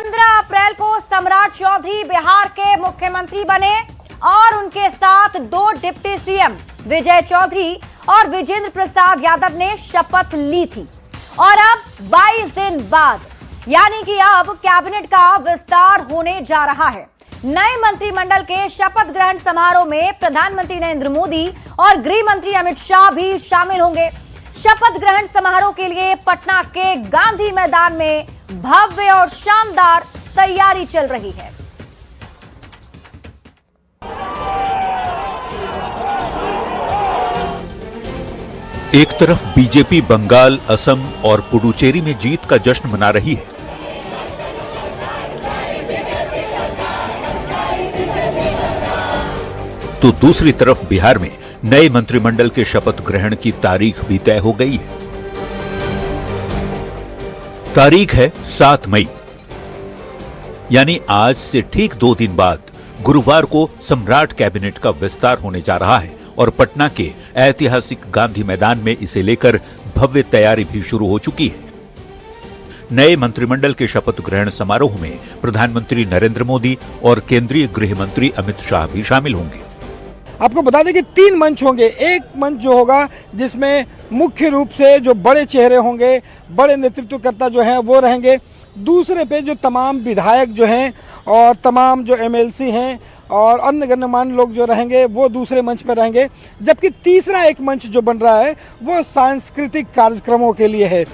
15 अप्रैल को सम्राट चौधरी बिहार के मुख्यमंत्री बने और उनके साथ 2 डिप्टी सीएम विजय चौधरी और विजेंद्र प्रसाद यादव ने शपथ ली थी। और अब 22 दिन बाद यानी कि अब कैबिनेट का विस्तार होने जा रहा है। नए मंत्रिमंडल के शपथ ग्रहण समारोह में प्रधानमंत्री नरेंद्र मोदी और गृह मंत्री अमित शाह भी शामिल होंगे। शपथ ग्रहण समारोह के लिए पटना के गांधी मैदान में भव्य और शानदार तैयारी चल रही है। एक तरफ बीजेपी बंगाल, असम और पुडुचेरी में जीत का जश्न मना रही है, तो दूसरी तरफ बिहार में नए मंत्रिमंडल के शपथ ग्रहण की तारीख भी तय हो गई है। तारीख है 7 मई, यानी आज से ठीक 2 दिन बाद गुरुवार को सम्राट कैबिनेट का विस्तार होने जा रहा है और पटना के ऐतिहासिक गांधी मैदान में इसे लेकर भव्य तैयारी भी शुरू हो चुकी है। नए मंत्रिमंडल के शपथ ग्रहण समारोह में प्रधानमंत्री नरेंद्र मोदी और केंद्रीय गृह मंत्री अमित शाह भी शामिल होंगे। आपको बता दें कि 3 मंच होंगे। एक मंच जो होगा जिसमें मुख्य रूप से जो बड़े चेहरे होंगे, बड़े नेतृत्वकर्ता जो हैं वो रहेंगे। दूसरे पे जो तमाम विधायक जो हैं और तमाम जो एमएलसी हैं और अन्य गण्यमान्य लोग जो रहेंगे वो दूसरे मंच पर रहेंगे। जबकि तीसरा एक मंच जो बन रहा है वो सांस्कृतिक कार्यक्रमों के लिए है।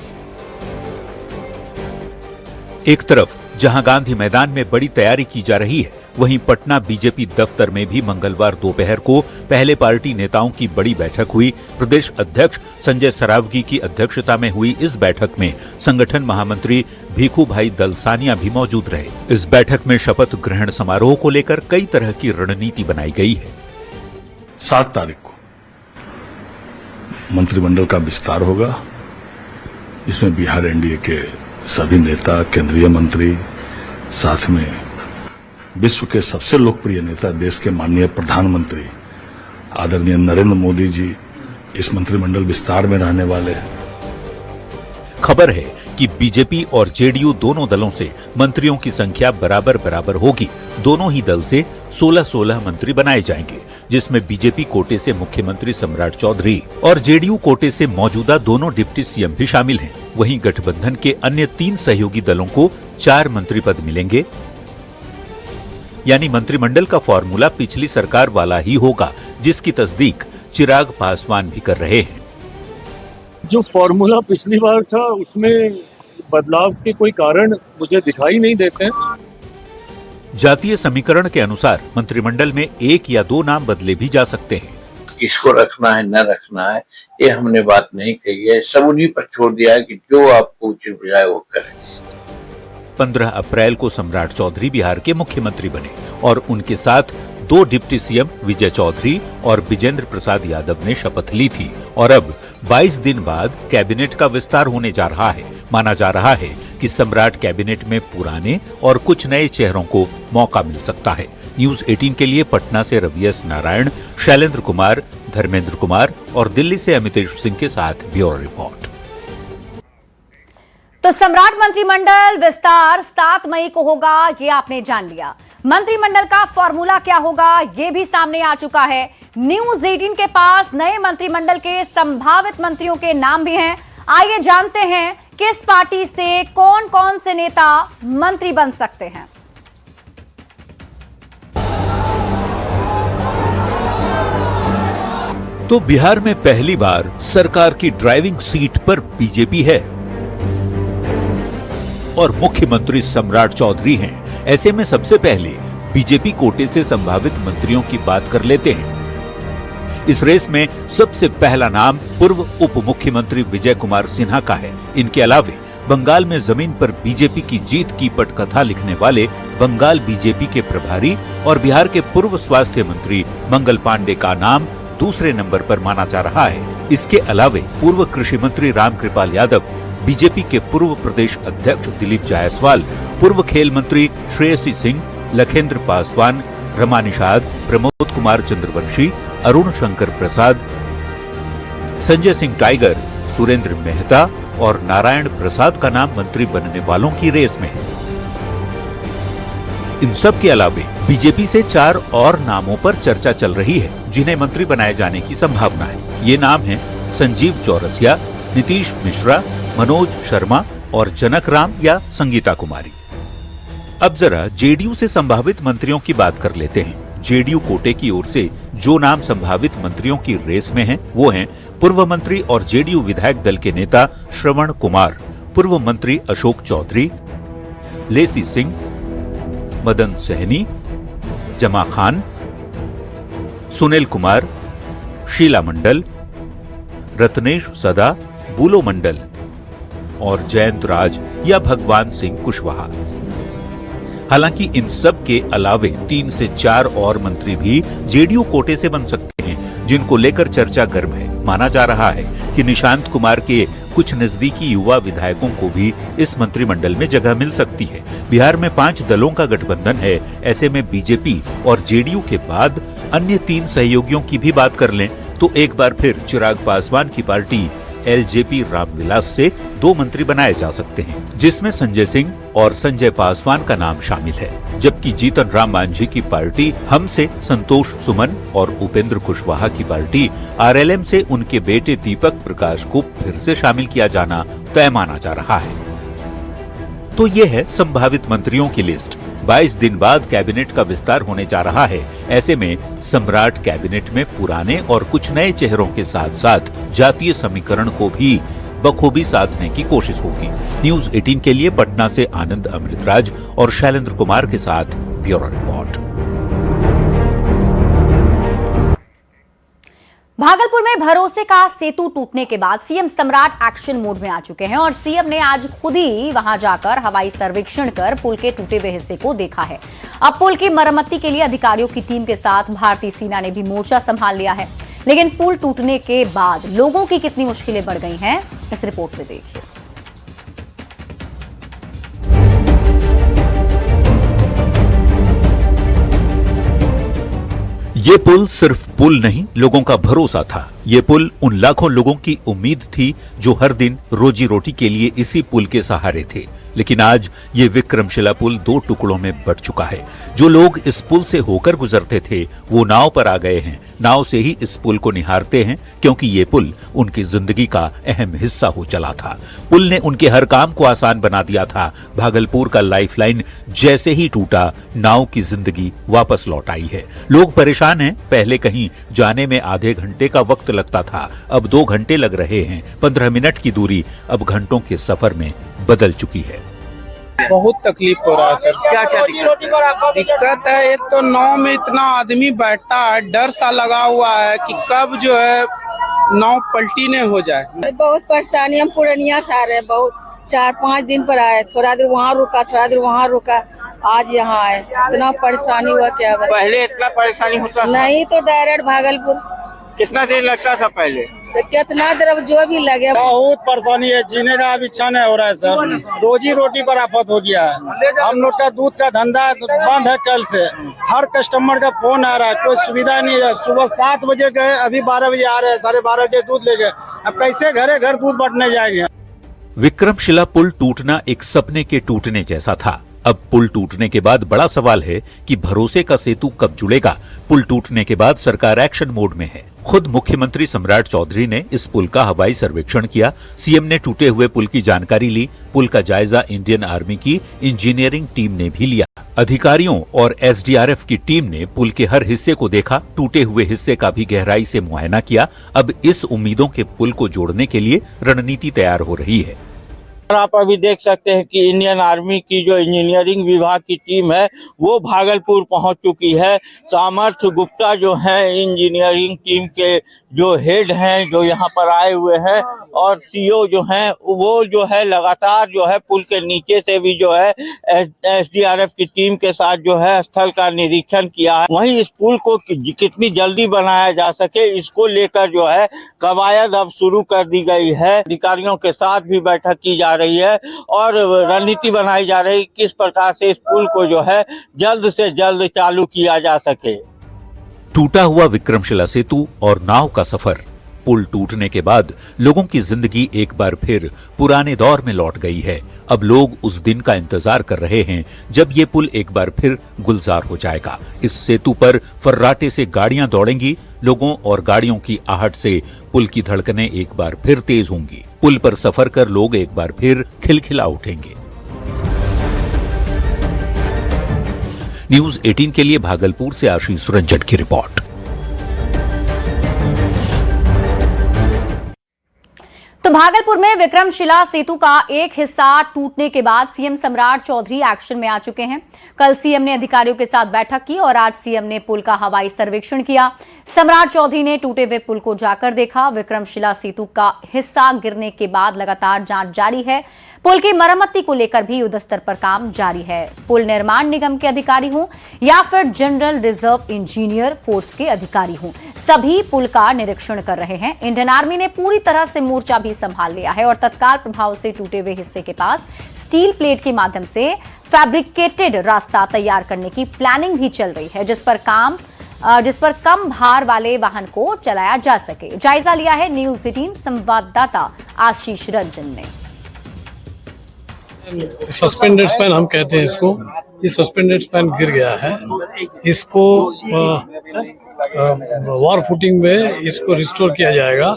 एक तरफ जहां गांधी मैदान में बड़ी तैयारी की जा रही है, वहीं पटना बीजेपी दफ्तर में भी मंगलवार दोपहर को पहले पार्टी नेताओं की बड़ी बैठक हुई। प्रदेश अध्यक्ष संजय सरावगी की अध्यक्षता में हुई इस बैठक में संगठन महामंत्री भीखू भाई दलसानिया भी मौजूद रहे। इस बैठक में शपथ ग्रहण समारोह को लेकर कई तरह की रणनीति बनाई गई है। 7 तारीख को मंत्रिमंडल का विस्तार होगा, जिसमें बिहार एनडीए के सभी नेता, केंद्रीय मंत्री, साथ में विश्व के सबसे लोकप्रिय नेता, देश के माननीय प्रधानमंत्री आदरणीय नरेंद्र मोदी जी इस मंत्रिमंडल विस्तार में रहने वाले हैं। खबर है कि बीजेपी और जेडीयू दोनों दलों से मंत्रियों की संख्या बराबर बराबर होगी। दोनों ही दल से 16-16 मंत्री बनाए जाएंगे, जिसमें बीजेपी कोटे से मुख्यमंत्री सम्राट चौधरी और जेडीयू कोटे से मौजूदा दोनों डिप्टी सीएम भी शामिल हैं। वहीं गठबंधन के अन्य 3 सहयोगी दलों को 4 मंत्री पद मिलेंगे। यानी मंत्रिमंडल का फॉर्मूला पिछली सरकार वाला ही होगा, जिसकी तस्दीक चिराग पासवान भी कर रहे हैं। जो फॉर्मूला पिछली बार था उसमें बदलाव के कोई कारण मुझे दिखाई नहीं देते। जातीय समीकरण के अनुसार मंत्रिमंडल में 1 या 2 नाम बदले भी जा सकते हैं। किसको रखना है न रखना है ये हमने बात नहीं कही है, सब उन्हीं पर छोड़ दिया है कि जो आपको उचित बुझाए वो करें। 15 अप्रैल को सम्राट चौधरी बिहार के मुख्यमंत्री बने और उनके साथ 2 डिप्टी सीएम विजय चौधरी और विजेंद्र प्रसाद यादव ने शपथ ली थी। और अब 22 दिन बाद कैबिनेट का विस्तार होने जा रहा है। माना जा रहा है कि सम्राट कैबिनेट में पुराने और कुछ नए चेहरों को मौका मिल सकता है। न्यूज 18 के लिए पटना से रवि एस नारायण, शैलेंद्र कुमार, धर्मेंद्र कुमार और दिल्ली से अमितेश सिंह के साथ ब्यूरो रिपोर्ट। तो सम्राट मंत्रिमंडल विस्तार 7 मई को होगा, ये आपने जान लिया। मंत्रिमंडल का फॉर्मूला क्या होगा ये भी सामने आ चुका है। न्यूज 18 के पास नए मंत्रिमंडल के संभावित मंत्रियों के नाम भी हैं। आइए जानते हैं किस पार्टी से कौन कौन से नेता मंत्री बन सकते हैं। तो बिहार में पहली बार सरकार की ड्राइविंग सीट पर बीजेपी है और मुख्यमंत्री सम्राट चौधरी हैं। ऐसे में सबसे पहले बीजेपी कोटे से संभावित मंत्रियों की बात कर लेते हैं। इस रेस में सबसे पहला नाम पूर्व उप मुख्यमंत्री विजय कुमार सिन्हा का है। इनके अलावे बंगाल में जमीन पर बीजेपी की जीत की पटकथा लिखने वाले बंगाल बीजेपी के प्रभारी और बिहार के पूर्व स्वास्थ्य मंत्री मंगल पांडे का नाम दूसरे नंबर पर माना जा रहा है। इसके अलावे पूर्व कृषि मंत्री रामकृपाल यादव, बीजेपी के पूर्व प्रदेश अध्यक्ष दिलीप जायसवाल, पूर्व खेल मंत्री श्रेयसी सिंह, लखेंद्र पासवान, रमा निषाद, प्रमोद कुमार चंद्रवंशी, अरुण शंकर प्रसाद, संजय सिंह टाइगर, सुरेंद्र मेहता और नारायण प्रसाद का नाम मंत्री बनने वालों की रेस में है। इन सब के अलावे बीजेपी से 4 और नामों पर चर्चा चल रही है जिन्हें मंत्री बनाए जाने की संभावना है। ये नाम है संजीव चौरसिया, नीतीश मिश्रा, मनोज शर्मा और जनक राम या संगीता कुमारी। अब जरा जेडीयू से संभावित मंत्रियों की बात कर लेते हैं। जेडीयू कोटे की ओर से जो नाम संभावित मंत्रियों की रेस में हैं, वो हैं पूर्व मंत्री और जेडीयू विधायक दल के नेता श्रवण कुमार, पूर्व मंत्री अशोक चौधरी, लेसी सिंह, मदन सहनी, जमा खान, सुनील कुमार, शीला मंडल, रत्नेश सदा, बुलो मंडल और जयंत राज या भगवान सिंह कुशवाहा। हालांकि इन सब के अलावे 3 से 4 और मंत्री भी जेडीयू कोटे से बन सकते हैं, जिनको लेकर चर्चा गर्म है। माना जा रहा है कि निशांत कुमार के कुछ नजदीकी युवा विधायकों को भी इस मंत्रिमंडल में जगह मिल सकती है। बिहार में 5 दलों का गठबंधन है, ऐसे में बीजेपी और जेडीयू के बाद अन्य 3 सहयोगियों की भी बात कर लें तो एक बार फिर चिराग पासवान की पार्टी एलजेपी रामविलास से 2 मंत्री बनाए जा सकते हैं, जिसमें संजय सिंह और संजय पासवान का नाम शामिल है। जबकि जीतन राम मांझी की पार्टी हम से संतोष सुमन और उपेंद्र कुशवाहा की पार्टी आरएलएम से उनके बेटे दीपक प्रकाश को फिर से शामिल किया जाना तय माना जा रहा है। तो ये है संभावित मंत्रियों की लिस्ट। 22 दिन बाद कैबिनेट का विस्तार होने जा रहा है। ऐसे में सम्राट कैबिनेट में पुराने और कुछ नए चेहरों के साथ साथ जातीय समीकरण को भी बखूबी साधने की कोशिश होगी। न्यूज 18 के लिए पटना से आनंद अमृतराज और शैलेंद्र कुमार के साथ ब्यूरो रिपोर्ट। भागलपुर में भरोसे का सेतु टूटने के बाद सीएम सम्राट एक्शन मोड में आ चुके हैं और सीएम ने आज खुद ही वहां जाकर हवाई सर्वेक्षण कर पुल के टूटे हुए हिस्से को देखा है। अब पुल की मरम्मती के लिए अधिकारियों की टीम के साथ भारतीय सेना ने भी मोर्चा संभाल लिया है। लेकिन पुल टूटने के बाद लोगों की कितनी मुश्किलें बढ़ गई हैं, इस रिपोर्ट में देखिए। ये पुल सिर्फ पुल नहीं, लोगों का भरोसा था। ये पुल उन लाखों लोगों की उम्मीद थी जो हर दिन रोजी रोटी के लिए इसी पुल के सहारे थे। लेकिन आज ये विक्रमशिला पुल 2 टुकड़ों में बंट चुका है। जो लोग इस पुल से होकर गुजरते थे वो नाव पर आ गए हैं, नाव से ही इस पुल को निहारते हैं, क्योंकि ये पुल उनकी जिंदगी का अहम हिस्सा हो चला था। पुल ने उनके हर काम को आसान बना दिया था। भागलपुर का लाइफलाइन जैसे ही टूटा, नाव की जिंदगी वापस लौट आई है। लोग परेशान हैं। पहले कहीं जाने में आधे घंटे का वक्त लगता था, अब 2 घंटे लग रहे हैं। 15 मिनट की दूरी अब घंटों के सफर में बदल चुकी है। बहुत तकलीफ हो रहा है सर। क्या क्या दिक्कत है? एक तो नाव में इतना आदमी बैठता है, डर सा लगा हुआ है कि कब जो है नाव पलटी नहीं हो जाए। बहुत परेशानी, हम पूर्णिया से आ रहे हैं, बहुत 4-5 दिन पर आए, थोड़ा देर वहाँ रुका, थोड़ा देर वहाँ रुका, आज यहाँ आए। इतना परेशानी हुआ क्या बात। पहले इतना परेशानी होता नहीं तो डायरेक्ट भागलपुर। कितना देर लगता था पहले? तो कितना देर, अब जो भी लगे। बहुत परेशानी है, जीने का अब इच्छा नहीं हो रहा है सर। रोजी रोटी पर आफत हो गया है। हम लोग का दूध का धंधा बंद है कल से। हर कस्टमर का फोन आ रहा है, कोई सुविधा नहीं है। सुबह 7 बजे गए, अभी 12 बजे आ रहे हैं, 12:30 बजे दूध ले गए। अब कैसे घरे घर दूध बटने जाएंगे। विक्रमशिला पुल टूटना एक सपने के टूटने जैसा था। अब पुल टूटने के बाद बड़ा सवाल है कि भरोसे का सेतु कब जुड़ेगा। पुल टूटने के बाद सरकार एक्शन मोड में है। खुद मुख्यमंत्री सम्राट चौधरी ने इस पुल का हवाई सर्वेक्षण किया। सीएम ने टूटे हुए पुल की जानकारी ली। पुल का जायजा इंडियन आर्मी की इंजीनियरिंग टीम ने भी लिया। अधिकारियों और एसडीआरएफ की टीम ने पुल के हर हिस्से को देखा, टूटे हुए हिस्से का भी गहराई से मुआयना किया। अब इस उम्मीदों के पुल को जोड़ने के लिए रणनीति तैयार हो रही है। आप अभी देख सकते हैं कि इंडियन आर्मी की जो इंजीनियरिंग विभाग की टीम है वो भागलपुर पहुंच चुकी है। सामर्थ्य गुप्ता जो है इंजीनियरिंग टीम के जो हेड हैं, जो यहां पर आए हुए हैं, और सीओ जो हैं वो जो है लगातार जो है पुल के नीचे से भी जो है एसडीआरएफ की टीम के साथ जो है स्थल का निरीक्षण किया है। वहीं इस पुल को कितनी जल्दी बनाया जा सके, इसको लेकर जो है कवायद अब शुरू कर दी गई है। अधिकारियों के साथ भी बैठक की जा रही है और रणनीति बनाई जा रही है किस प्रकार से इस पुल को जो है जल्द से जल्द चालू किया जा सके। टूटा हुआ विक्रमशिला सेतु और नाव का सफर, पुल टूटने के बाद लोगों की जिंदगी एक बार फिर पुराने दौर में लौट गई है। अब लोग उस दिन का इंतजार कर रहे हैं जब ये पुल एक बार फिर गुलजार हो जाएगा। इस सेतु पर फर्राटे से गाड़ियां दौड़ेंगी, लोगों और गाड़ियों की आहट से पुल की धड़कनें एक बार फिर तेज होंगी। पुल पर सफर कर लोग एक बार फिर खिलखिला उठेंगे। न्यूज़ 18 के लिए भागलपुर से आशीष रंजन की रिपोर्ट। तो भागलपुर में विक्रमशिला सेतु का एक हिस्सा टूटने के बाद सीएम सम्राट चौधरी एक्शन में आ चुके हैं। कल सीएम ने अधिकारियों के साथ बैठक की और आज सीएम ने पुल का हवाई सर्वेक्षण किया। सम्राट चौधरी ने टूटे हुए पुल को जाकर देखा। विक्रमशिला सेतु का हिस्सा गिरने के बाद लगातार जांच जारी है। पुल की मरम्मती को लेकर भी युद्ध स्तर पर काम जारी है। पुल निर्माण निगम के अधिकारी हों या फिर जनरल रिजर्व इंजीनियर फोर्स के अधिकारी हों, सभी पुल का निरीक्षण कर रहे हैं। इंडियन आर्मी ने पूरी तरह से मोर्चा भी संभाल लिया है और तत्काल प्रभाव से टूटे हुए हिस्से के पास स्टील प्लेट के माध्यम से फैब्रिकेटेड रास्ता तैयार करने की प्लानिंग भी चल रही है, जिस पर कम भार वाले वाहन को चलाया जा सके। जायजा लिया है न्यूज़ 18 संवाददाता आशीष रंजन ने। सस्पेंडेड स्पैन हम कहते हैं इसको। ये सस्पेंडेड स्पैन गिर गया है। इसको वॉर फुटिंग में इसको रिस्टोर किया जाएगा,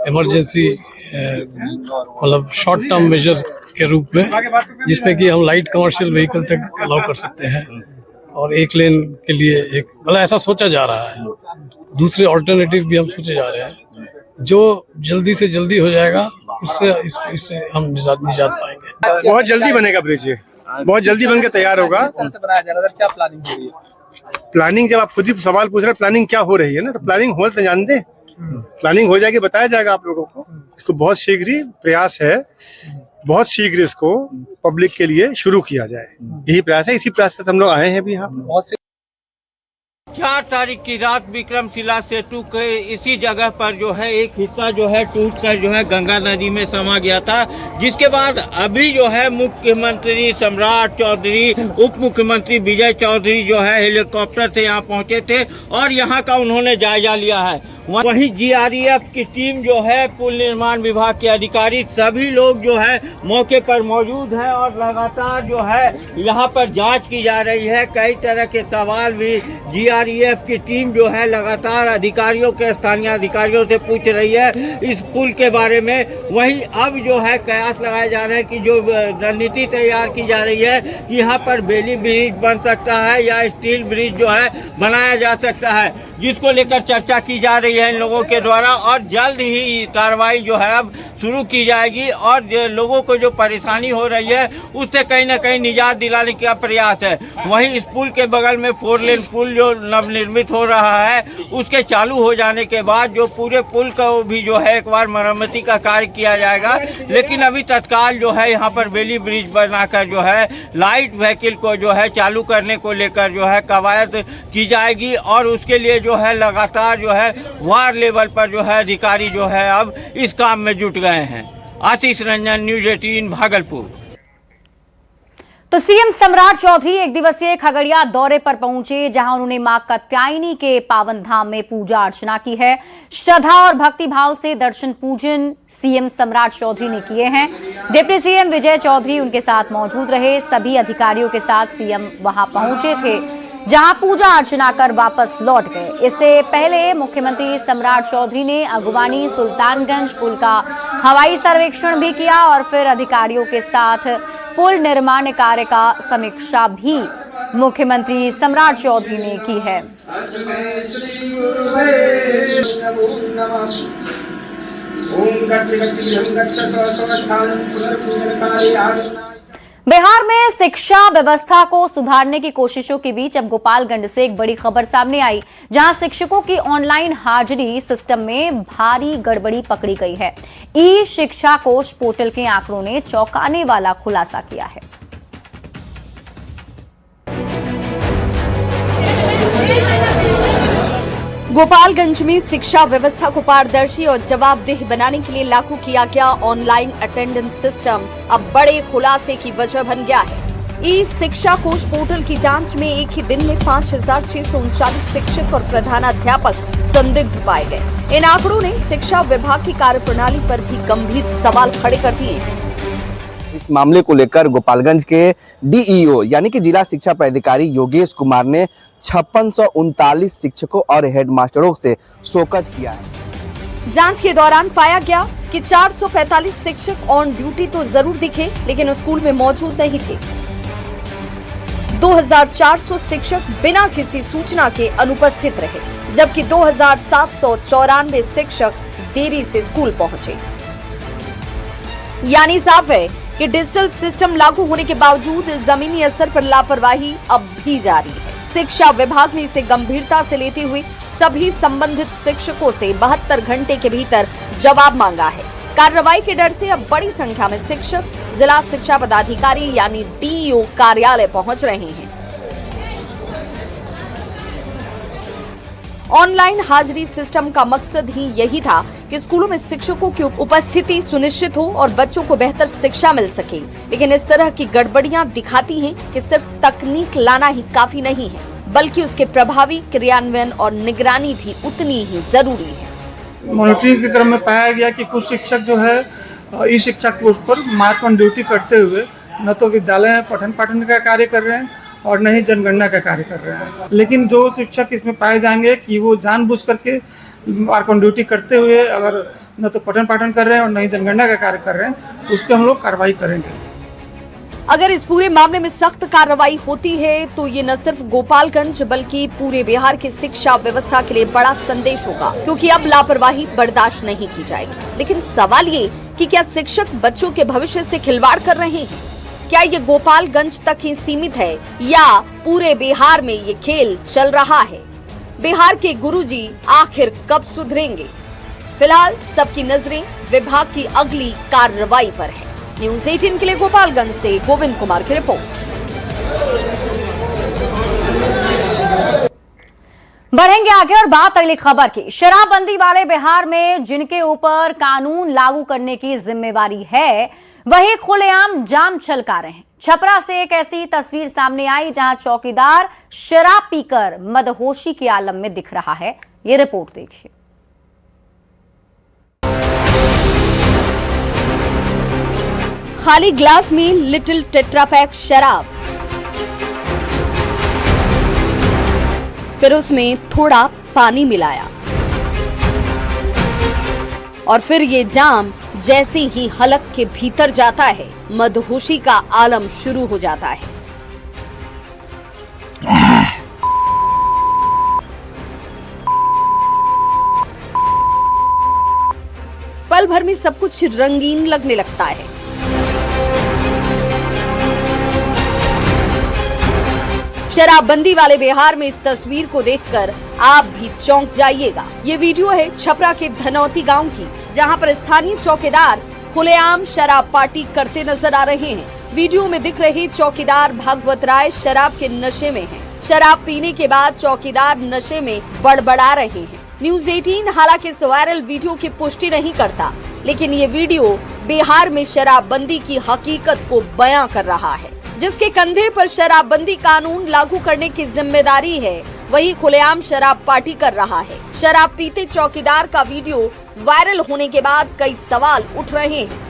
इमरजेंसी मतलब शॉर्ट टर्म मेजर के रूप में, जिसमें कि हम लाइट कमर्शियल व्हीकल तक अलाउ कर सकते हैं और एक लेन के लिए एक मतलब ऐसा सोचा जा रहा है। दूसरे ऑल्टरनेटिव भी हम सोचे जा रहे हैं, जो जल्दी से जल्दी हो जाएगा उससे इससे हम निजात पाएंगे। बहुत जल्दी बनेगा ब्रिज, ये बहुत जल्दी बनकर तैयार होगा। क्या प्लानिंग हो रही है? प्लानिंग जब आप खुद ही सवाल पूछ रहे हैं प्लानिंग क्या हो रही है ना, तो प्लानिंग हो तो जानते, प्लानिंग हो जाएगी, बताया जाएगा आप लोगों को। इसको बहुत शीघ्र ही प्रयास है, बहुत शीघ्र इसको पब्लिक के लिए शुरू किया जाए, यही प्रयास है। इसी प्रयास से हम लोग आए हैं अभी यहाँ पे। 4 तारीख की रात विक्रमशिला सेतु के इसी जगह पर जो है एक हिस्सा जो है टूटकर जो है गंगा नदी में समा गया था, जिसके बाद अभी जो है मुख्यमंत्री सम्राट चौधरी, उप मुख्यमंत्री विजय चौधरी जो है हेलीकॉप्टर से यहाँ पहुँचे थे और यहाँ का उन्होंने जायजा लिया है। वहीं जीआरईएफ की टीम जो है, पुल निर्माण विभाग के अधिकारी, सभी लोग जो है मौके पर मौजूद हैं और लगातार जो है यहाँ पर जांच की जा रही है। कई तरह के सवाल भी जीआरईएफ की टीम जो है लगातार अधिकारियों के, स्थानीय अधिकारियों से पूछ रही है इस पुल के बारे में। वहीं अब जो है कयास लगाए जा रहे हैं कि जो रणनीति तैयार की जा रही है कि यहाँ पर बेली ब्रिज बन सकता है या स्टील ब्रिज जो है बनाया जा सकता है, जिसको लेकर चर्चा की जा रही है इन लोगों के द्वारा और जल्द ही कार्रवाई जो है अब शुरू की जाएगी और लोगों को जो परेशानी हो रही है उससे कहीं ना कहीं निजात दिलाने का प्रयास है। वहीं इस पुल के बगल में 4 लेन पुल जो नवनिर्मित हो रहा है, उसके चालू हो जाने के बाद जो पूरे पुल को भी जो है एक बार मरम्मती का कार्य किया जाएगा। लेकिन अभी तत्काल जो है यहाँ पर बेली ब्रिज बनाकर जो है लाइट व्हीकल को जो है चालू करने को लेकर जो है कवायद की जाएगी और उसके लिए जो है लगातार जो है वार्ड लेवल पर जो है अधिकारी जो है अब इस काम में जुट गए हैं। आशीष रंजन, न्यूज़ 18 भागलपुर। तो सीएम सम्राट चौधरी एक दिवसीय खगड़िया दौरे पर पहुंचे, जहां उन्होंने मां कात्यायनी के पावन धाम में पूजा अर्चना की है। श्रद्धा और भक्ति भाव से दर्शन पूजन सीएम सम्राट चौधरी ने किए हैं। डिप्टी सीएम विजय चौधरी उनके साथ मौजूद रहे। सभी अधिकारियों के साथ सीएम वहां पहुंचे थे, जहां पूजा अर्चना कर वापस लौट गए। इससे पहले मुख्यमंत्री सम्राट चौधरी ने अगुवानी सुल्तानगंज पुल का हवाई सर्वेक्षण भी किया और फिर अधिकारियों के साथ पुल निर्माण कार्य का समीक्षा भी मुख्यमंत्री सम्राट चौधरी ने की है। बिहार में शिक्षा व्यवस्था को सुधारने की कोशिशों के बीच अब गोपालगंज से एक बड़ी खबर सामने आई, जहां शिक्षकों की ऑनलाइन हाजिरी सिस्टम में भारी गड़बड़ी पकड़ी गई है। ई शिक्षा कोष पोर्टल के आंकड़ों ने चौंकाने वाला खुलासा किया है। गोपालगंज में शिक्षा व्यवस्था को पारदर्शी और जवाबदेह बनाने के लिए लागू किया गया ऑनलाइन अटेंडेंस सिस्टम अब बड़े खुलासे की वजह बन गया है। ई शिक्षा कोष पोर्टल की जांच में एक ही दिन में 5,639 शिक्षक और प्रधानाध्यापक संदिग्ध पाए गए। इन आंकड़ों ने शिक्षा विभाग की कार्यप्रणाली पर भी गंभीर सवाल खड़े कर दिए हैं। इस मामले को लेकर गोपालगंज के डीईओ यानी कि जिला शिक्षा पदाधिकारी योगेश कुमार ने 5639 शिक्षकों और हेडमास्टरों से शोकज किया है। जांच के दौरान पाया गया कि 445 शिक्षक ऑन ड्यूटी तो जरूर दिखे, लेकिन स्कूल में मौजूद नहीं थे। 2400 शिक्षक बिना किसी सूचना के अनुपस्थित रहे, जबकि 2794 शिक्षक देरी से स्कूल पहुंचे। यानी साफ है कि डिजिटल सिस्टम लागू होने के बावजूद जमीनी स्तर पर लापरवाही अब भी जारी है। शिक्षा विभाग ने इसे गंभीरता से लेते हुए सभी संबंधित शिक्षकों से 72 घंटे के भीतर जवाब मांगा है। कार्रवाई के डर से अब बड़ी संख्या में शिक्षक जिला शिक्षा पदाधिकारी यानी डीईओ कार्यालय पहुंच रहे हैं। ऑनलाइन हाजिरी सिस्टम का मकसद ही यही था कि स्कूलों में शिक्षकों की उपस्थिति सुनिश्चित हो और बच्चों को बेहतर शिक्षा मिल सके। लेकिन इस तरह की गड़बड़ियां दिखाती हैं कि सिर्फ तकनीक लाना ही काफी नहीं है, बल्कि उसके प्रभावी क्रियान्वयन और निगरानी भी उतनी ही जरूरी है। मॉनिटरिंग के क्रम में पाया गया कि कुछ शिक्षक जो है ई शिक्षा कोर्स पर मार्क ऑन ड्यूटी करते हुए न तो विद्यालय में पठन पाठन का कार्य कर रहे हैं और न ही जनगणना का कार्य कर रहे हैं। लेकिन जो शिक्षक इसमें पाए जाएंगे कि वो जानबूझ करके मार्क ऑन ड्यूटी करते हुए अगर न तो पठन पाठन कर रहे हैं और न ही जनगणना का कार्य कर रहे हैं, उस पर हम लोग कार्रवाई करेंगे। अगर इस पूरे मामले में सख्त कार्रवाई होती है तो ये न सिर्फ गोपालगंज बल्कि पूरे बिहार की शिक्षा व्यवस्था के लिए बड़ा संदेश होगा, क्योंकि अब लापरवाही बर्दाश्त नहीं की जाएगी। लेकिन सवाल ये कि क्या शिक्षक बच्चों के भविष्य से खिलवाड़ कर रहे हैं? क्या ये गोपालगंज तक ही सीमित है या पूरे बिहार में ये खेल चल रहा है? बिहार के गुरुजी आखिर कब सुधरेंगे? फिलहाल सबकी नजरें विभाग की अगली कार्रवाई पर है। न्यूज़ 18 के लिए गोपालगंज से गोविंद कुमार की रिपोर्ट। बढ़ेंगे आगे और बात अगली खबर की। शराबबंदी वाले बिहार में जिनके ऊपर कानून लागू करने की जिम्मेवारी है, वही खुलेआम जाम छलका रहे हैं। छपरा से एक ऐसी तस्वीर सामने आई जहां चौकीदार शराब पीकर मदहोशी के आलम में दिख रहा है। ये रिपोर्ट देखिए। खाली ग्लास में लिटिल टेट्रापैक शराब, फिर उसमें थोड़ा पानी मिलाया और फिर ये जाम जैसे ही हलक के भीतर जाता है, मदहोशी का आलम शुरू हो जाता है। पल भर में सब कुछ रंगीन लगने लगता है। शराबबंदी वाले बिहार में इस तस्वीर को देखकर आप भी चौंक जाइएगा। ये वीडियो है छपरा के धनौती गांव की, जहां पर स्थानीय चौकीदार खुलेआम शराब पार्टी करते नजर आ रहे हैं। वीडियो में दिख रहे चौकीदार भागवत राय शराब के नशे में हैं। शराब पीने के बाद चौकीदार नशे में बड़बड़ा रहे हैं। न्यूज़ 18 हालांकि इस वायरल वीडियो की पुष्टि नहीं करता, लेकिन ये वीडियो बिहार में शराबबंदी की हकीकत को बयां कर रहा है। जिसके कंधे पर शराबबंदी कानून लागू करने की जिम्मेदारी है, वही खुलेआम शराब पार्टी कर रहा है। शराब पीते चौकीदार का वीडियो वायरल होने के बाद कई सवाल उठ रहे हैं।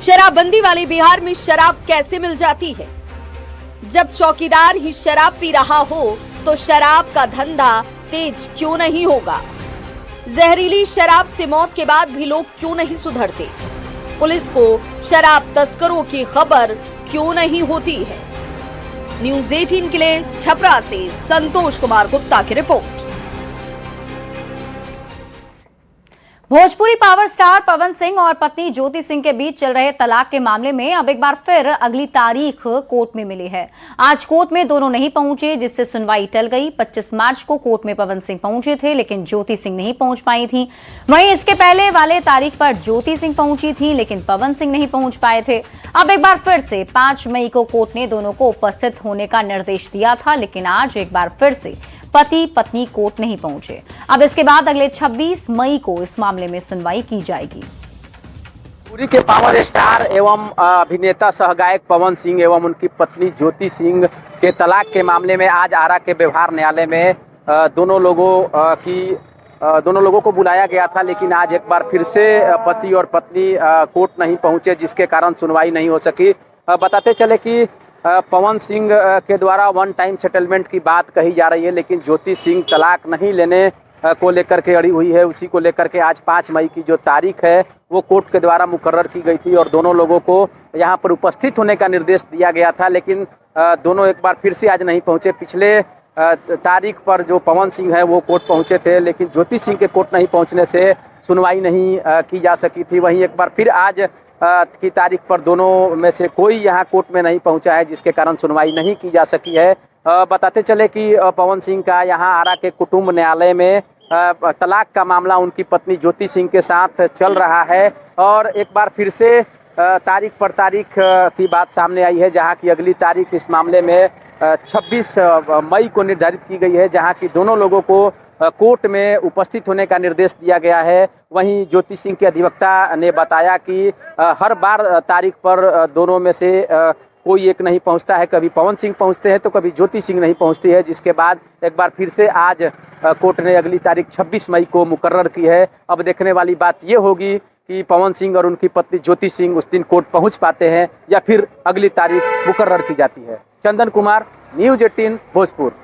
शराबबंदी वाले बिहार में शराब कैसे मिल जाती है? जब चौकीदार ही शराब पी रहा हो तो शराब का धंधा तेज क्यों नहीं होगा? जहरीली शराब से मौत के बाद भी लोग क्यों नहीं सुधरते? पुलिस को शराब तस्करों की खबर क्यों नहीं होती है? न्यूज़ 18 के लिए छपरा से संतोष कुमार गुप्ता की report. Bhojpuri power star Pawan Singh और पत्नी ज्योति सिंह के बीच चल रहे तलाक के मामले में अब एक बार फिर अगली तारीख कोर्ट में मिली है। आज कोर्ट में दोनों नहीं पहुंचे, जिससे सुनवाई टल गई। 25 मार्च को कोर्ट में पवन सिंह पहुंचे थे, लेकिन ज्योति सिंह नहीं पहुंच पाई थी। वहीं इसके पहले वाले तारीख पर ज्योति सिंह पहुंची थी, लेकिन पवन सिंह नहीं पहुंच पाए थे। अब एक बार फिर से 5 मई को कोर्ट ने दोनों को उपस्थित होने का निर्देश दिया था, लेकिन आज एक बार फिर से पति पत्नी कोर्ट नहीं पहुंचे। अब इसके बाद अगले 26 मई को इस मामले में सुनवाई की जाएगी। पुरी के पावर स्टार एवं अभिनेता सहगायक पवन सिंह एवं उनकी पत्नी ज्योति सिंह के तलाक के मामले में आज आरा के व्यवहार न्यायालय में दोनों लोगों को बुलाया गया था, लेकिन आज एक बार फिर से पति और पत्नी कोर्ट नहीं पहुंचे, जिसके कारण सुनवाई नहीं हो सकी। बताते चले कि पवन सिंह के द्वारा वन टाइम सेटलमेंट की बात कही जा रही है, लेकिन ज्योति सिंह तलाक नहीं लेने को लेकर के अड़ी हुई है। उसी को लेकर के आज 5 मई की जो तारीख है वो कोर्ट के द्वारा मुकर्रर की गई थी और दोनों लोगों को यहाँ पर उपस्थित होने का निर्देश दिया गया था, लेकिन दोनों एक बार फिर से आज नहीं पहुँचे। पिछले तारीख पर जो पवन सिंह है वो कोर्ट पहुँचे थे, लेकिन ज्योति सिंह के कोर्ट नहीं पहुँचने से सुनवाई नहीं की जा सकी थी। वहीं एक बार फिर आज की तारीख पर दोनों में से कोई यहाँ कोर्ट में नहीं पहुँचा है, जिसके कारण सुनवाई नहीं की जा सकी है। बताते चले कि पवन सिंह का यहाँ आरा के कुटुंब न्यायालय में तलाक का मामला उनकी पत्नी ज्योति सिंह के साथ चल रहा है और एक बार फिर से तारीख पर तारीख की बात सामने आई है, जहाँ की अगली तारीख इस मामले में 26 मई को निर्धारित की गई है, जहाँ की दोनों लोगों को कोर्ट में उपस्थित होने का निर्देश दिया गया है। वहीं ज्योति सिंह के अधिवक्ता ने बताया कि हर बार तारीख पर दोनों में से कोई एक नहीं पहुंचता है, कभी पवन सिंह पहुंचते हैं तो कभी ज्योति सिंह नहीं पहुंचती है, जिसके बाद एक बार फिर से आज कोर्ट ने अगली तारीख 26 मई को मुकर्रर की है। अब देखने वाली बात ये होगी कि पवन सिंह और उनकी पत्नी ज्योति सिंह उस दिन कोर्ट पहुंच पाते हैं या फिर अगली तारीख मुकर्रर की जाती है। चंदन कुमार, न्यूज 18 भोजपुर।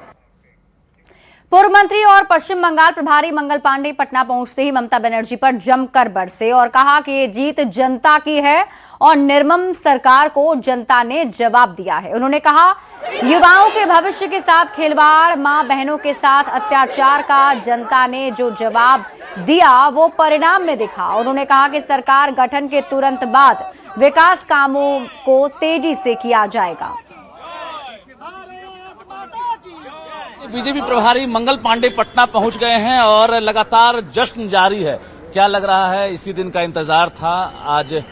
पूर्व मंत्री और पश्चिम बंगाल प्रभारी मंगल पांडे पटना पहुंचते ही ममता बनर्जी पर जमकर बरसे और कहा कि ये जीत जनता की है और निर्मम सरकार को जनता ने जवाब दिया है। उन्होंने कहा, युवाओं के भविष्य के साथ खिलवाड़, मां बहनों के साथ अत्याचार का जनता ने जो जवाब दिया वो परिणाम में दिखा। उन्होंने कहा कि सरकार गठन के तुरंत बाद विकास कामों को तेजी से किया जाएगा। बीजेपी प्रभारी मंगल पांडे पटना पहुंच गए हैं और लगातार जश्न जारी है। क्या लग रहा है, इसी दिन का इंतजार था, आज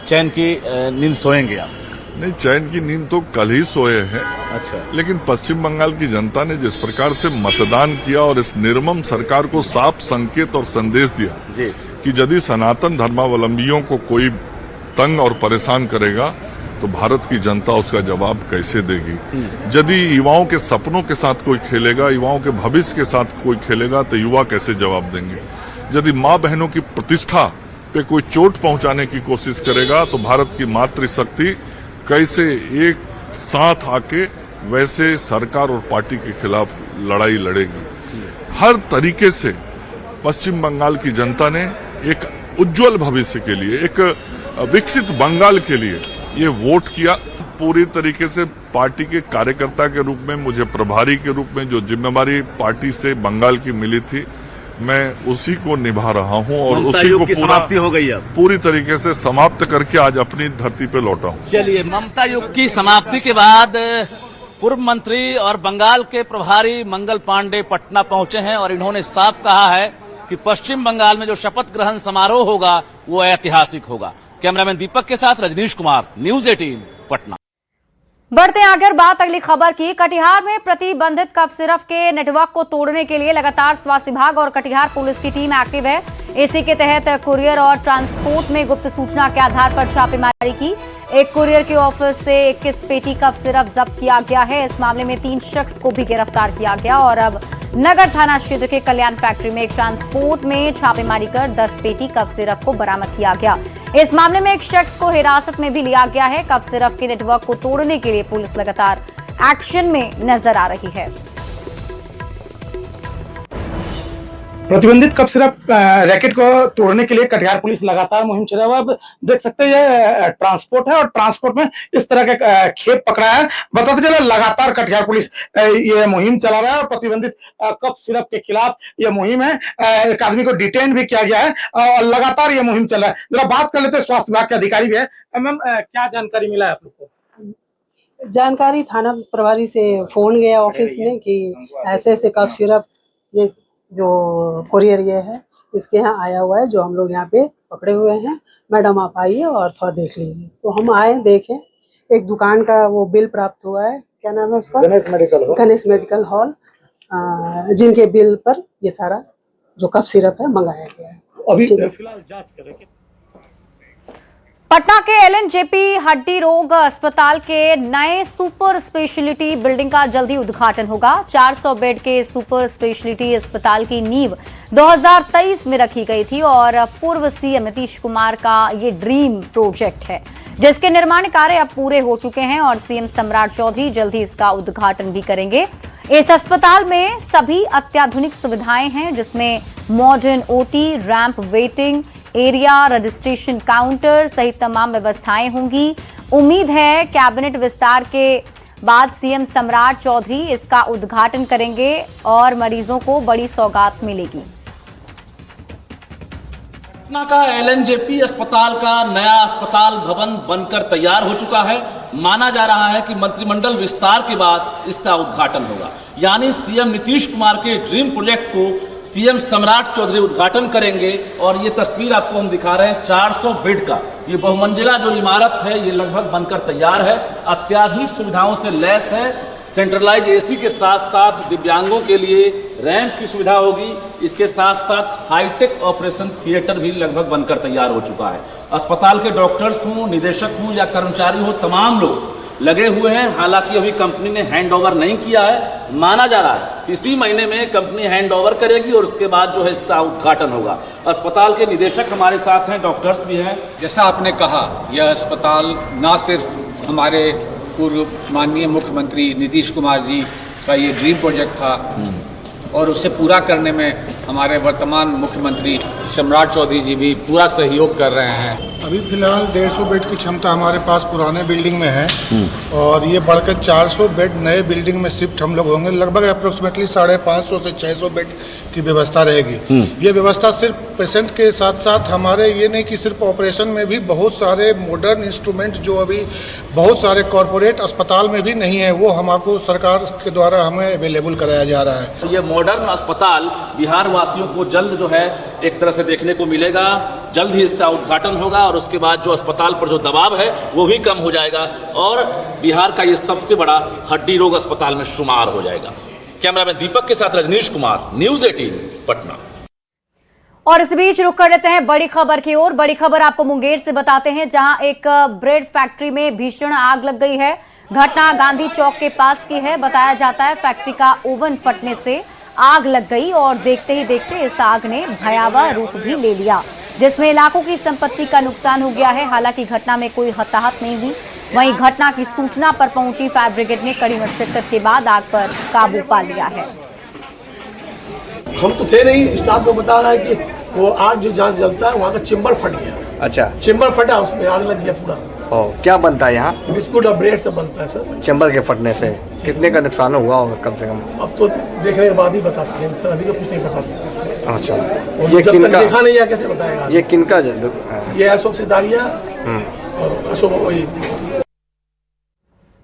चैन की नींद सोएंगे आप? नहीं, चैन की नींद तो कल ही सोए हैं। अच्छा। लेकिन पश्चिम बंगाल की जनता ने जिस प्रकार से मतदान किया और इस निर्मम सरकार को साफ संकेत और संदेश दिया कि यदि सनातन धर्मावलंबियों को कोई तंग और परेशान करेगा तो भारत की जनता उसका जवाब कैसे देगी। यदि युवाओं के सपनों के साथ कोई खेलेगा, युवाओं के भविष्य के साथ कोई खेलेगा तो युवा कैसे जवाब देंगे। यदि माँ बहनों की प्रतिष्ठा पे कोई चोट पहुंचाने की कोशिश करेगा तो भारत की मातृशक्ति कैसे एक साथ आके वैसे सरकार और पार्टी के खिलाफ लड़ाई लड़ेगी। हर तरीके से पश्चिम बंगाल की जनता ने एक उज्जवल भविष्य के लिए, एक विकसित बंगाल के लिए ये वोट किया। पूरी तरीके से पार्टी के कार्यकर्ता के रूप में, मुझे प्रभारी के रूप में जो जिम्मेदारी पार्टी से बंगाल की मिली थी, मैं उसी को निभा रहा हूं और उसी को समाप्ति हो गई अब पूरी तरीके से समाप्त करके आज अपनी धरती पे लौटा हूं। चलिए, ममता युग की समाप्ति के बाद पूर्व मंत्री और बंगाल के प्रभारी मंगल पांडे पटना पहुंचे हैं और इन्होंने साफ कहा है कि पश्चिम बंगाल में जो शपथ ग्रहण समारोह होगा वो ऐतिहासिक होगा। कैमरामैन दीपक के साथ रजनीश कुमार, न्यूज 18 पटना। बढ़ते हैं आगे बात अगली खबर की। कटिहार में प्रतिबंधित कफ सिरप के नेटवर्क को तोड़ने के लिए लगातार स्वास्थ्य विभाग और कटिहार पुलिस की टीम एक्टिव है। इसी के तहत कुरियर और ट्रांसपोर्ट में गुप्त सूचना के आधार पर छापेमारी की। एक कुरियर के ऑफिस से 21 पेटी कफ सिरप जब्त किया गया है। इस मामले में 3 शख्स को भी गिरफ्तार किया गया और अब नगर थाना क्षेत्र के कल्याण फैक्ट्री में एक ट्रांसपोर्ट में छापेमारी कर 10 पेटी कफ सिरप को बरामद किया गया। इस मामले में एक शख्स को हिरासत में भी लिया गया है। कफ सिरप के नेटवर्क को तोड़ने के लिए पुलिस लगातार एक्शन में नजर आ रही है। प्रतिबंधित कफ सिरप रैकेट को तोड़ने के लिए कटिहार पुलिस लगातार मुहिम चला हुआ है। अब देख सकते हैं ये ट्रांसपोर्ट है और ट्रांसपोर्ट में इस तरह का खेप पकड़ा है। बताते चले लगातार कटिहार पुलिस ये मुहिम चला रहा है और प्रतिबंधित कफ सिरप के खिलाफ ये मुहिम है। एक आदमी को डिटेन भी किया गया है और लगातार ये मुहिम चल रहा है। जरा बात कर लेते हैं, स्वास्थ्य विभाग के अधिकारी भी है। मैम, क्या जानकारी मिला है आप लोग को? जानकारी थाना प्रभारी से फोन गया ऑफिस में कि ऐसे ऐसे कफ सिरप ये जो कोरियर ये है इसके यहाँ आया हुआ है, जो हम लोग यहाँ पे पकड़े हुए हैं। मैडम आप आइए और थोड़ा देख लीजिए। तो हम आए, देखें, एक दुकान का वो बिल प्राप्त हुआ है। क्या नाम है उसका? गणेश मेडिकल हॉल, जिनके बिल पर ये सारा जो कफ सिरप है मंगाया गया है। अभी फिलहाल जांच करेंगे। पटना के एलएनजेपी हड्डी रोग अस्पताल के नए सुपर स्पेशलिटी बिल्डिंग का जल्दी उद्घाटन होगा। 400 बेड के सुपर स्पेशलिटी अस्पताल की नींव 2023 में रखी गई थी और पूर्व सीएम नीतीश कुमार का ये ड्रीम प्रोजेक्ट है, जिसके निर्माण कार्य अब पूरे हो चुके हैं और सीएम सम्राट चौधरी जल्द ही इसका उद्घाटन भी करेंगे। इस अस्पताल में सभी अत्याधुनिक सुविधाएं हैं, जिसमें modern OT, ramp, waiting area, registration counter सहित तमाम व्यवस्थाएं होंगी। उम्मीद है कैबिनेट विस्तार के बाद सीएम सम्राट चौधरी इसका उद्घाटन करेंगे और मरीजों को बड़ी सौगात मिलेगी। पटना का एलएनजेपी अस्पताल का नया अस्पताल भवन बनकर तैयार हो चुका है। माना जा रहा है कि मंत्रिमंडल विस्तार के बाद इसका उद्घाटन होगा, यानी सीएम नीतीश कुमार के ड्रीम प्रोजेक्ट को सीएम सम्राट चौधरी उद्घाटन करेंगे। और ये तस्वीर आपको हम दिखा रहे हैं 400 बेड का ये बहुमंजिला जो इमारत है, ये लगभग बनकर तैयार है, अत्याधुनिक सुविधाओं से लैस है। सेंट्रलाइज एसी के साथ साथ दिव्यांगों के लिए रैंप की सुविधा होगी। इसके साथ साथ हाईटेक ऑपरेशन थिएटर भी लगभग बनकर तैयार हो चुका है। अस्पताल के डॉक्टर्स हों, निदेशक हों या कर्मचारी हों, तमाम लोग लगे हुए हैं। हालांकि अभी कंपनी ने हैंड ओवर नहीं किया है। माना जा रहा है इसी महीने में कंपनी हैंड ओवर करेगी और उसके बाद जो है इसका उद्घाटन होगा। अस्पताल के निदेशक हमारे साथ हैं, डॉक्टर्स भी हैं। जैसा आपने कहा, यह अस्पताल न सिर्फ हमारे पूर्व माननीय मुख्यमंत्री नीतीश कुमार जी का ये ड्रीम प्रोजेक्ट था और उसे पूरा करने में हमारे वर्तमान मुख्यमंत्री सम्राट चौधरी जी भी पूरा सहयोग कर रहे हैं। अभी फिलहाल 150 बेड की क्षमता हमारे पास पुराने बिल्डिंग में है और ये बढ़कर 400 बेड नए बिल्डिंग में शिफ्ट हम लोग होंगे। लगभग अप्रोक्सीमेटली 550 से 600 बेड की व्यवस्था रहेगी। ये व्यवस्था सिर्फ पेशेंट के साथ साथ हमारे ये नहीं कि सिर्फ ऑपरेशन में भी बहुत सारे मॉडर्न इंस्ट्रूमेंट जो अभी बहुत सारे कॉरपोरेट अस्पताल में भी नहीं है, वो हमको सरकार के द्वारा हमें अवेलेबल कराया जा रहा है। ये मॉडर्न अस्पताल बिहार वासियों को जल्द जो है एक तरह से देखने को मिलेगा। जल्द ही इसका उद्घाटन होगा और उसके बाद जो अस्पताल पर जो दबाव है वो भी कम हो जाएगा और बिहार का ये सबसे बड़ा हड्डी रोग अस्पताल में शुमार हो जाएगा। कैमरामैन दीपक के साथ रजनीश कुमार, न्यूज़ 18 पटना। और इस बीच रुक कर लेते हैं बड़ी खबर की ओर। बड़ी खबर आपको मुंगेर से बताते हैं, जहां एक ब्रेड फैक्ट्री में भीषण आग लग गई है। घटना गांधी चौक के पास की है। बताया जाता है फैक्ट्री का ओवन फटने से आग लग गई और देखते ही देखते इस आग ने भयावह रूप भी ले लिया, जिसमें इलाकों की संपत्ति का नुकसान हो गया है। हालांकि घटना में कोई हताहत नहीं हुई। वहीं घटना की सूचना पर पहुंची फायर ब्रिगेड ने कड़ी मशक्कत के बाद आग पर काबू पा लिया है। हम तो थे नहीं, स्टाफ को बता रहा है कि वो आग जो जहाँ जलता है वहाँ का चेम्बर फट गया। अच्छा, चेम्बर फटा, उसमें आग लग गया पूरा। क्या बनता है यहाँ? बिस्कुट और ब्रेड सब बनता है सर। चेम्बर के फटने से कितने का नुकसान हुआ होगा कम से कम? अब तो देखने के बाद ही बता सकेंगे सर, अभी तो कुछ नहीं बता सकते। अच्छा, ये किनका देखा नहीं है, कैसे बताएगा? ये किनका? ये अशोक सिदारिया और अशोक